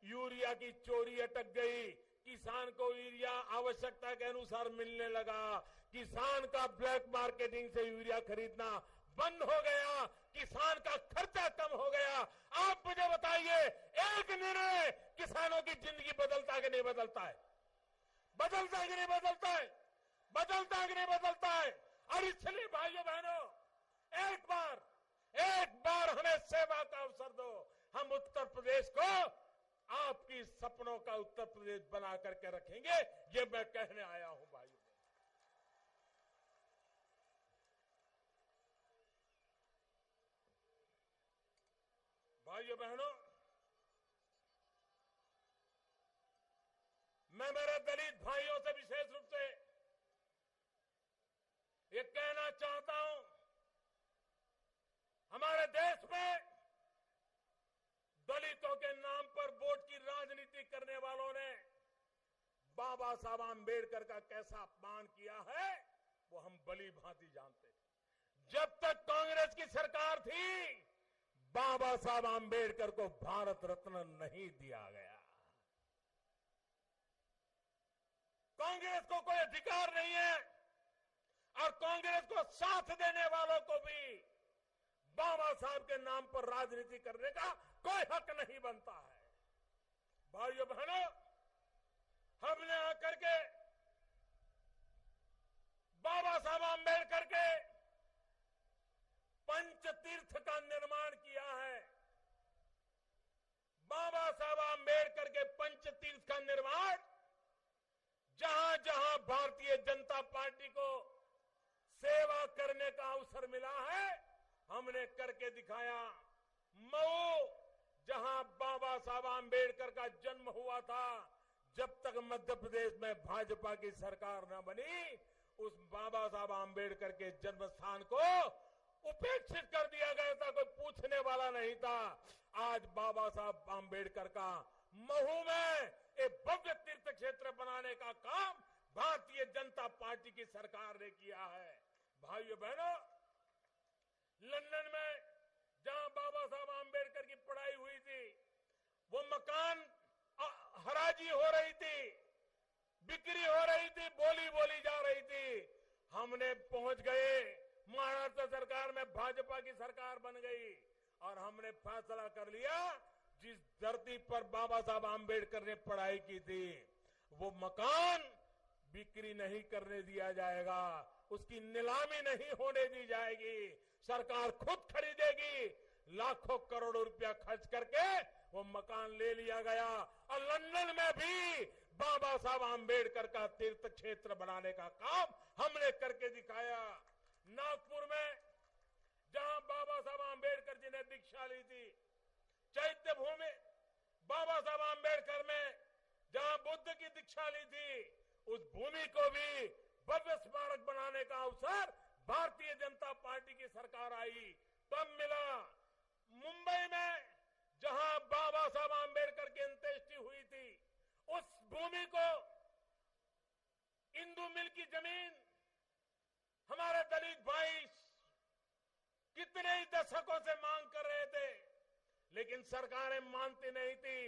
यूरिया की चोरी अटक गई। किसान को यूरिया आवश्यकता के अनुसार मिलने लगा। किसान का ब्लैक मार्केटिंग से यूरिया खरीदना बंद हो गया। किसान का खर्चा कम हो गया। आप मुझे बताइए, एक निर्णय किसानों की जिंदगी बदलता है कि नहीं बदलता है? बदलता है कि नहीं बदलता है? बदलता है कि नहीं बदलता है? और इसलिए भाइयों बहनों, एक बार हमें सेवा का अवसर दो। हम उत्तर प्रदेश को आपकी सपनों का उत्तर प्रदेश बना करके रखेंगे। ये मैं कहने आया हूं भाइयों। भाइयों बहनों, मैं मेरे दलित भाइयों से विशेष रूप से ये कहना चाहता हूं, हमारे देश में दलितों के नाम पर वोट की राजनीति करने वालों ने बाबा साहब आंबेडकर का कैसा अपमान किया है वो हम भली भांति जानते थे। जब तक कांग्रेस की सरकार थी, बाबा साहब आंबेडकर को भारत रत्न नहीं दिया गया। कांग्रेस को कोई अधिकार नहीं है और कांग्रेस को साथ देने वालों को भी बाबा साहब के नाम पर राजनीति करने का कोई हक नहीं बनता है। भाइयों बहनों, हमने आकर के बाबा साहब आंबेडकर के पंचतीर्थ का निर्माण किया है। बाबा साहब आंबेडकर के पंचतीर्थ का निर्माण जहां जहां भारतीय जनता पार्टी को सेवा करने का अवसर मिला है, हमने करके दिखाया। मऊ, जहां बाबा साहब आंबेडकर का जन्म हुआ था, जब तक मध्य प्रदेश में भाजपा की सरकार न बनी, उस बाबा साहब आंबेडकर के जन्म स्थान को उपेक्षित कर दिया गया था। कोई पूछने वाला नहीं था। आज बाबा साहब आंबेडकर का महू में एक भव्य तीर्थ क्षेत्र बनाने का काम भारतीय जनता पार्टी की सरकार ने किया है। भाइयों बहनों, लंदन में जहां बाबा साहब आंबेडकर की पढ़ाई हुई थी, वो मकान हराजी हो रही थी, बिक्री हो रही थी, बोली जा रही थी। हमने पहुंच गए, महाराष्ट्र सरकार में भाजपा की सरकार बन गई और हमने फैसला कर लिया, जिस धरती पर बाबा साहब आंबेडकर ने पढ़ाई की थी, वो मकान बिक्री नहीं करने दिया जाएगा, उसकी नीलामी नहीं होने दी जाएगी। सरकार खुद खरीदेगी। लाखों करोड़ों रुपया खर्च करके वो मकान ले लिया गया और लंदन में भी बाबा साहब आंबेडकर का तीर्थ क्षेत्र बनाने का काम हमने करके दिखाया। नागपुर में जहां बाबा साहब आंबेडकर जी ने दीक्षा ली थी, चैत्य भूमि बाबा साहब आंबेडकर में जहां बुद्ध की दीक्षा ली थी, उस भूमि को भी भव्य स्मारक बनाने का अवसर भारतीय जनता पार्टी की सरकार आई तब मिला। मुंबई में जहां बाबा साहब आंबेडकर की अंत्येष्टि हुई थी, उस भूमि को, इंदु मिल की जमीन हमारे दलित भाई कितने ही दशकों से मांग कर रहे थे, लेकिन सरकारें मानती नहीं थी।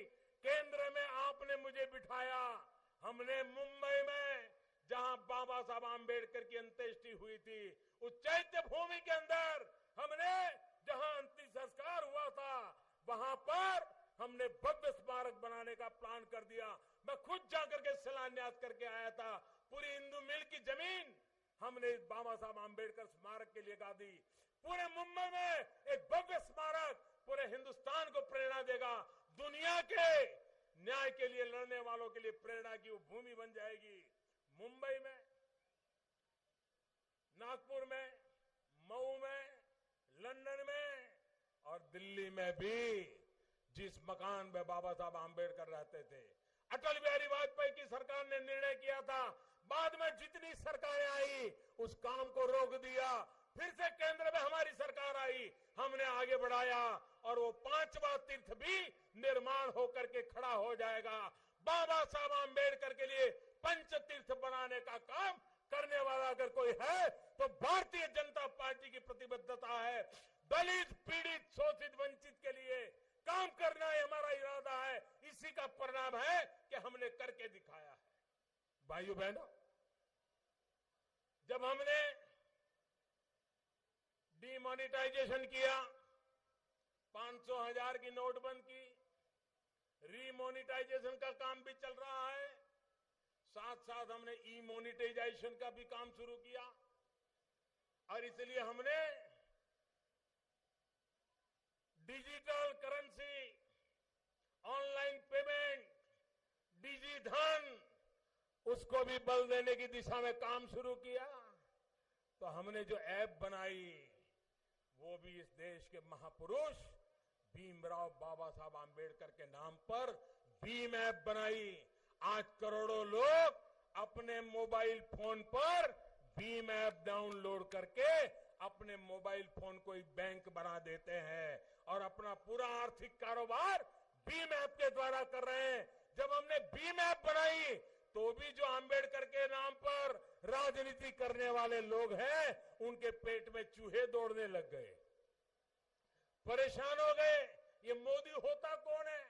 केंद्र में आपने मुझे बिठाया, हमने मुंबई में जहां बाबा साहब आंबेडकर की अंत्येष्टि हुई थी, उस चैत्य भूमि के अंदर हमने जहां अंतिम संस्कार हुआ था, वहां पर हमने भव्य स्मारक बनाने का प्लान कर दिया। मैं खुद जाकर के शिलान्यास करके आया था। पूरी हिंदू मिल की जमीन हमने बाबा साहब आंबेडकर स्मारक के लिए गा दी। पूरे मुंबई में एक भव्य स्मारक पूरे हिंदुस्तान को प्रेरणा देगा। दुनिया के न्याय के लिए लड़ने वालों के लिए प्रेरणा की वो भूमि बन जाएगी। मुंबई में, नागपुर में, मऊ में, लंदन में और दिल्ली में भी जिस मकान में बाबा साहब आंबेडकर रहते थे, अटल बिहारी वाजपेयी की सरकार ने निर्णय किया था। बाद में जितनी सरकारें आई उस काम को रोक दिया। फिर से केंद्र में हमारी सरकार आई, हमने आगे बढ़ाया और वो 5वां तीर्थ भी निर्माण होकर के खड़ा हो जाएगा। बाबा साहब आंबेडकर के लिए पंच तीर्थ बनाने का काम करने वाला अगर कोई है तो भारतीय जनता पार्टी की प्रतिबद्धता है। दलित, पीड़ित, शोषित, वंचित के लिए काम करना ही हमारा इरादा है। इसी का परिणाम है कि हमने करके दिखाया है। भाइयों बहनों, जब हमने डीमोनेटाइजेशन किया, 500,000 की नोट बंद की, रीमोनेटाइजेशन का काम भी चल रहा है, साथ साथ हमने ई मोनेटाइजेशन का भी काम शुरू किया। और इसलिए हमने डिजिटल करेंसी, ऑनलाइन पेमेंट, डिजी धन, उसको भी बल देने की दिशा में काम शुरू किया। तो हमने जो ऐप बनाई वो भी इस देश के महापुरुष भीमराव बाबा साहब आंबेडकर के नाम पर भीम ऐप बनाई। आज करोड़ों लोग अपने मोबाइल फोन पर भीम ऐप डाउनलोड करके अपने मोबाइल फोन को एक बैंक बना देते हैं और अपना पूरा आर्थिक कारोबार भीम ऐप के द्वारा कर रहे हैं। जब हमने भीम ऐप बनाई तो भी जो आंबेडकर के नाम पर राजनीति करने वाले लोग हैं उनके पेट में चूहे दौड़ने लग गए, परेशान हो गए। ये मोदी होता कौन है?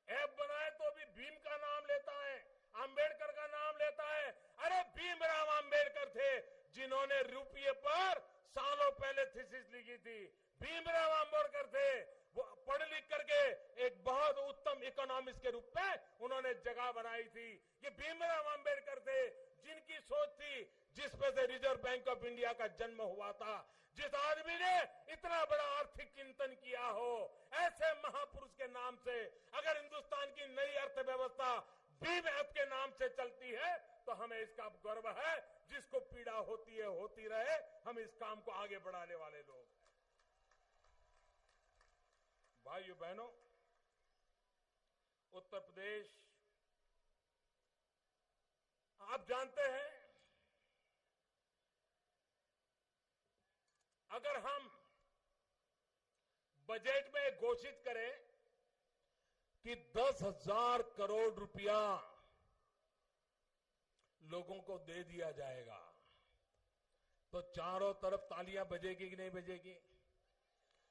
ऐप बनाए तो भी भीम का नाम लेता है, आंबेडकर का नाम लेता है। अरे भीमराव आंबेडकर थे जिन्होंने रुपये पर सालों पहले थीसिस लिखी थी। भीमराव आंबेडकर थे, वो पढ़ लिख करके एक बहुत उत्तम इकोनॉमिस्ट के रूप में उन्होंने जगह बनाई थी। ये भीमराव आंबेडकर थे जिनकी सोच थी, जिस पे से रिजर्व बैंक ऑफ इंडिया का जन्म हुआ था। जिस आदमी ने इतना बड़ा आर्थिक चिंतन किया हो, ऐसे महापुरुष के नाम से अगर हिंदुस्तान की नई अर्थव्यवस्था भीम ऐप के नाम से चलती है तो हमें इसका गर्व है। जिसको पीड़ा होती है होती रहे, हम इस काम को आगे बढ़ाने वाले लोग। भाइयों बहनों, उत्तर प्रदेश आप जानते हैं, अगर हम बजट में घोषित करें कि 10,000 करोड़ रुपया लोगों को दे दिया जाएगा तो चारों तरफ तालियां बजेगी कि नहीं बजेगी?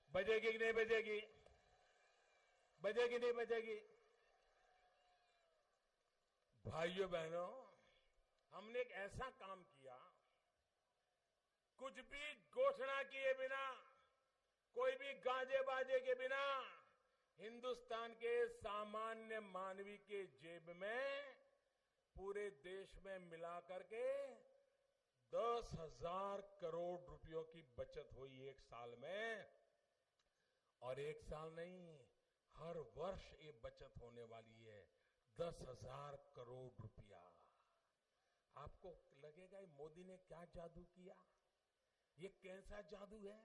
बजेगी कि नहीं बजेगी? बजेगी नहीं बजेगी? भाइयों बहनों, हमने एक ऐसा काम किया, कुछ भी घोषणा किए बिना, कोई भी गाजे बाजे के बिना, हिंदुस्तान के सामान्य मानवी के जेब में पूरे देश में मिलाकर के 10,000 करोड़ रुपयों की बचत हुई एक साल में। और एक साल नहीं, हर वर्ष ये बचत होने वाली है, 10,000 करोड़ रुपया। आपको लगेगा ये मोदी ने क्या जादू किया? ये कैसा जादू है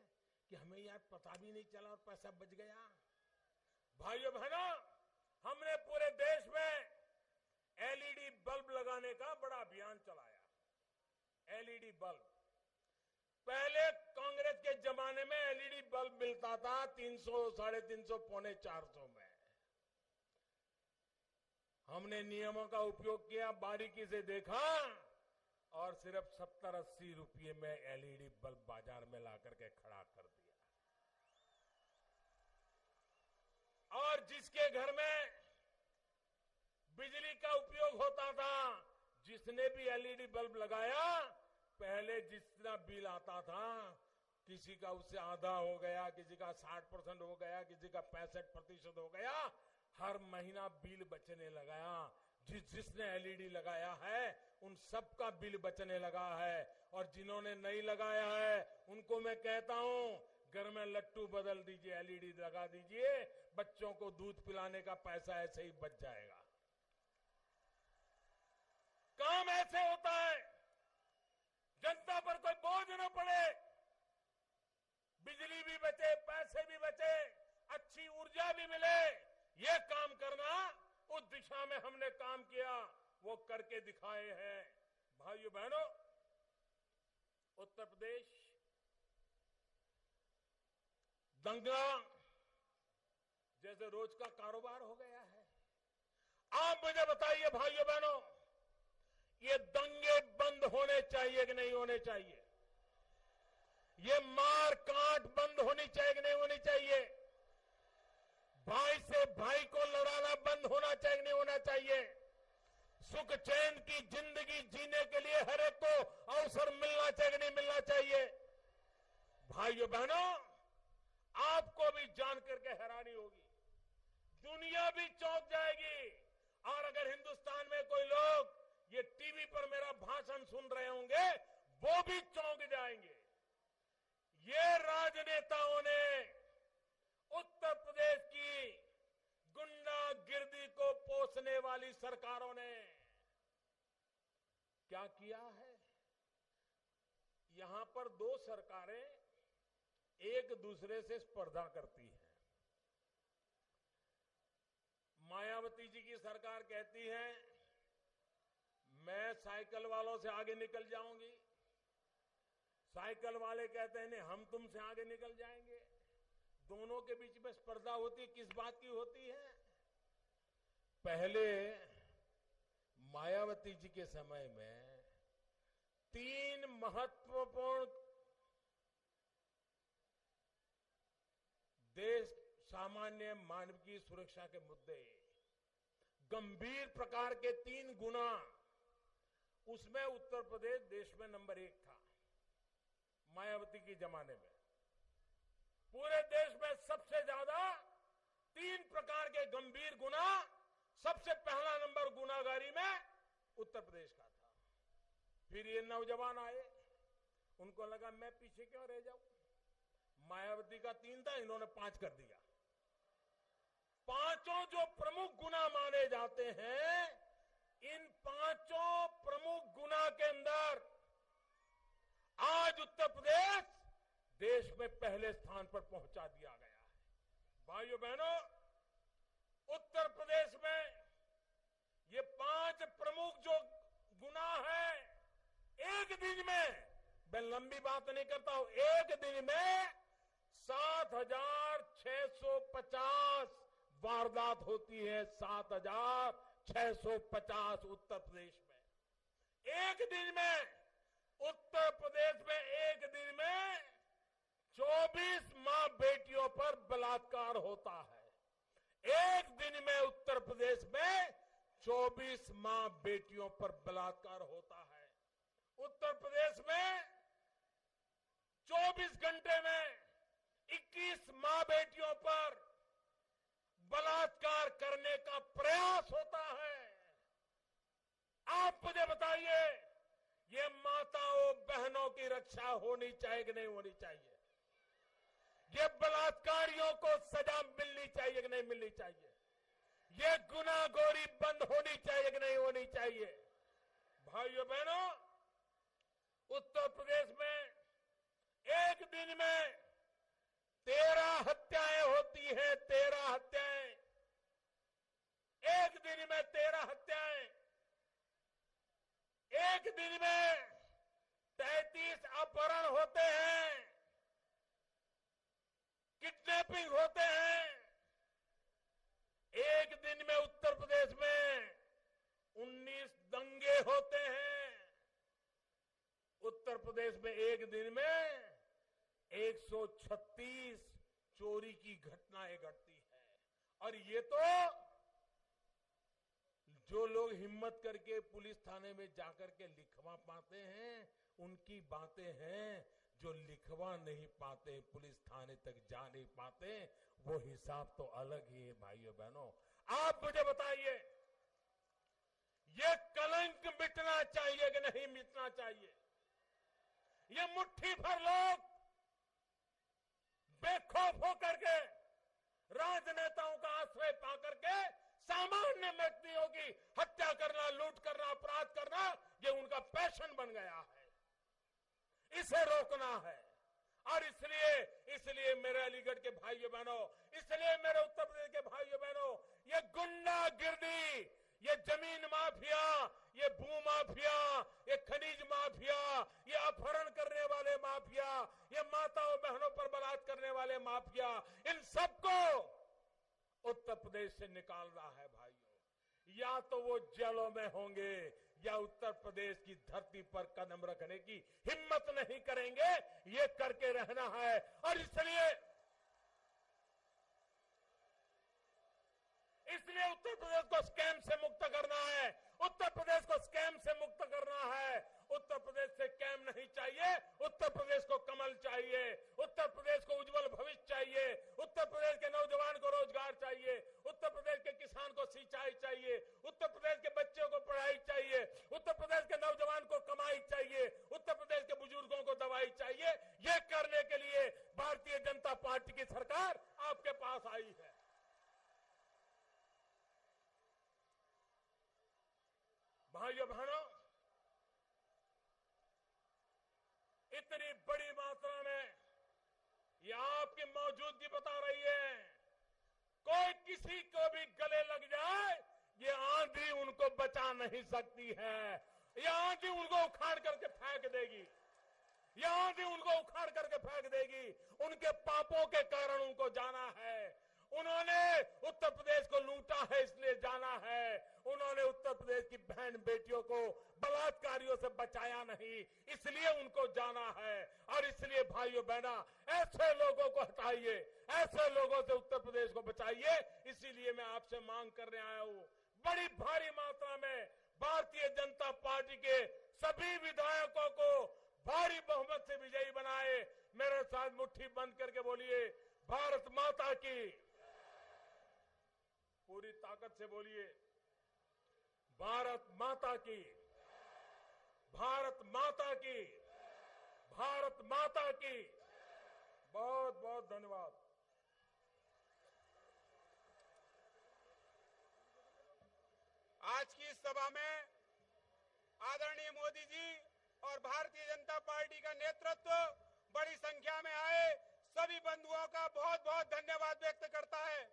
कि हमें यार पता भी नहीं चला और पैसा बच गया? भाइयों बहनों, हमने पूरे देश में एलईडी बल्ब लगाने का बड़ा अभियान चलाया। एलईडी बल्ब, पहले कांग्रेस के जमाने में एलईडी बल्ब मिलता था 300, 350, पौने 400 में। हमने नियमों का उपयोग किया, बारीकी से देखा और सिर्फ 70-80 रुपये में एलईडी बल्ब बाजार में ला करके खड़ा कर दिया। और जिसके घर में बिजली का उपयोग होता था, जिसने भी एलईडी बल्ब लगाया, पहले जितना बिल आता था, किसी का उससे आधा हो गया, किसी का 60% हो गया, किसी का 65% हो गया, हर महीना बिल बचने लगा। जिसने एलईडी लगाया है उन सबका बिल बचने लगा है, और जिन्होंने नहीं लगाया है उनको मैं कहता हूं घर में लट्टू बदल दीजिए, एलईडी लगा दीजिए, बच्चों को दूध पिलाने का पैसा ऐसे ही बच जाएगा। काम ऐसे होता है, जनता पर कोई बोझ न पड़े, बिजली भी बचे, पैसे भी बचे, अच्छी ऊर्जा भी मिले, ये काम करना, उस दिशा में हमने काम किया, वो करके दिखाए हैं। भाइयों बहनों, उत्तर प्रदेश दंगा जैसे रोज का कारोबार हो गया है। आप मुझे बताइए भाइयों बहनों, ये दंगे बंद होने चाहिए कि नहीं होने चाहिए? ये मार काट बंद होनी चाहिए कि नहीं होनी चाहिए? भाई से भाई को लड़ाना बंद होना चाहिए कि नहीं होना चाहिए? सुख चैन की जिंदगी जीने के लिए हर एक को अवसर मिलना चाहिए कि नहीं मिलना चाहिए? भाइयों बहनों, आपको भी जान करके हैरानी होगी, दुनिया भी चौंक जाएगी, और अगर हिंदुस्तान में कोई लोग ये टीवी पर मेरा भाषण सुन रहे होंगे, वो भी चौंक जाएंगे। ये राजनेताओं ने उत्तर प्रदेश की गुंडागिर्दी को पोसने वाली सरकारों ने क्या किया है? यहां पर दो सरकारें एक दूसरे से स्पर्धा करती हैं। मायावती जी की सरकार कहती है मैं साइकिल वालों से आगे निकल जाऊंगी, साइकिल वाले कहते हैं नहीं हम तुमसे आगे निकल जाएंगे। दोनों के बीच में स्पर्धा होती है, किस बात की होती है? पहले मायावती जी के समय में 3 महत्वपूर्ण देश सामान्य मानव की सुरक्षा के मुद्दे, गंभीर प्रकार के 3 गुना, उसमें उत्तर प्रदेश देश में नंबर 1 था। मायावती के जमाने में पूरे देश में सबसे ज्यादा 3 प्रकार के गंभीर गुना, सबसे पहला नंबर गुनाहगारी में उत्तर प्रदेश का था। फिर ये नौजवान आए, उनको लगा मैं पीछे क्यों रह जाऊं, मायावती का 3 था, इन्होंने 5 कर दिया। पांचों जो प्रमुख गुना माने जाते हैं, इन 5 प्रमुख गुना के अंदर आज उत्तर प्रदेश देश में पहले स्थान पर पहुंचा दिया गया है। भाइयों बहनों, उत्तर प्रदेश में ये 5 प्रमुख जो गुना है, एक दिन में, मैं लंबी बात नहीं करता हूं, एक दिन में 7,650 वारदात होती है। 7,650 उत्तर प्रदेश में एक दिन में। उत्तर प्रदेश में एक दिन में 24 मां बेटियों पर बलात्कार होता है। एक दिन में उत्तर प्रदेश में 24 मां बेटियों पर बलात्कार होता है। उत्तर प्रदेश में 24 घंटे में 21 मां बेटियों पर बलात्कार करने का प्रयास होता है। आप मुझे बताइए, ये माताओं बहनों की रक्षा होनी चाहिए कि नहीं होनी चाहिए? ये बलात्कारियों को सजा मिलनी चाहिए कि नहीं मिलनी चाहिए? ये गुनाहखोरी बंद होनी चाहिए कि नहीं होनी चाहिए? भाइयों बहनों, उत्तर प्रदेश में एक दिन में 13 हत्याएं होती हैं। 13 हत्याएं, एक दिन में 13 हत्याएं। एक दिन में 33 अपहरण होते हैं, किडनैपिंग होते हैं। एक दिन में उत्तर प्रदेश में 19 दंगे होते हैं। उत्तर प्रदेश में एक दिन में 136 चोरी की घटनाएं घटती है। और ये तो जो लोग हिम्मत करके पुलिस थाने में जाकर के लिखवा पाते हैं उनकी बातें हैं। जो लिखवा नहीं पाते, पुलिस थाने तक जा नहीं पाते, वो हिसाब तो अलग ही है। भाइयों बहनों, आप मुझे बताइए, ये कलंक मिटना चाहिए कि नहीं मिटना चाहिए? ये मुट्ठी भर लोग बेखौफ होकर के, राजनेताओं का आश्रय पाकर के सामान्य व्यक्तियों की हत्या करना, लूट करना, अपराध करना, ये उनका पैशन बन गया है। इसे रोकना है। और इसलिए मेरे अलीगढ़ के भाइयों बहनों, इसलिए मेरे उत्तर प्रदेश के भाइयों बहनों, ये गुंडागिर्दी, ये जमीन माफिया, ये भू माफिया, ये खनिज माफिया, ये अपहरण करने वाले माफिया, ये माताओं बहनों पर बलात्कार करने वाले माफिया, इन सबको उत्तर प्रदेश से निकालना है भाइयों। या तो वो जेलों में होंगे या उत्तर प्रदेश की धरती पर कदम रखने की हिम्मत नहीं करेंगे। ये करके रहना है। और इसलिए उत्तर प्रदेश को स्कैम से मुक्त करना है। उत्तर प्रदेश को स्कैम से मुक्त करना है। उत्तर प्रदेश से स्कैम नहीं चाहिए। उत्तर प्रदेश को कमल चाहिए। उत्तर प्रदेश को उज्जवल भविष्य चाहिए। उत्तर प्रदेश के नौजवान को रोजगार चाहिए। उत्तर प्रदेश के किसान को सिंचाई चाहिए। उत्तर प्रदेश के बच्चों को पढ़ाई चाहिए। उत्तर प्रदेश के नौजवान को कमाई चाहिए। उत्तर प्रदेश के बुजुर्गों को दवाई चाहिए। ये करने के लिए भारतीय जनता पार्टी की सरकार आपके पास आई है। भाइयों बहनों, इतनी बड़ी मात्रा में ये आपकी मौजूदगी बता रही है। कोई किसी को भी गले लग जाए, ये आंधी उनको बचा नहीं सकती है। ये आंधी उनको उखाड़ करके फेंक देगी। ये आंधी उनको उखाड़ करके फेंक देगी। उनके पापों के कारण उनको जाना है। उन्होंने उत्तर प्रदेश को लूटा है, इसलिए जाना है। उन्होंने उत्तर प्रदेश की बहन बेटियों को बलात्कारियों से बचाया नहीं, इसलिए उनको जाना है। और इसलिए भाइयों बहना, ऐसे लोगों को हटाइए, ऐसे लोगों से उत्तर प्रदेश को बचाइए। इसीलिए मैं आपसे मांग करने आया हूं, बड़ी भारी मात्रा में भारतीय जनता पार्टी के सभी विधायकों को भारी बहुमत से विजयी बनाए। मेरे साथ मुट्ठी बंद करके बोलिए, भारत माता की। पूरी ताकत से बोलिए, भारत माता की, भारत माता की, भारत माता की। बहुत बहुत धन्यवाद। आज की इस सभा में आदरणीय मोदी जी और भारतीय जनता पार्टी का नेतृत्व बड़ी संख्या में आए सभी बंधुओं का बहुत बहुत धन्यवाद व्यक्त करता है।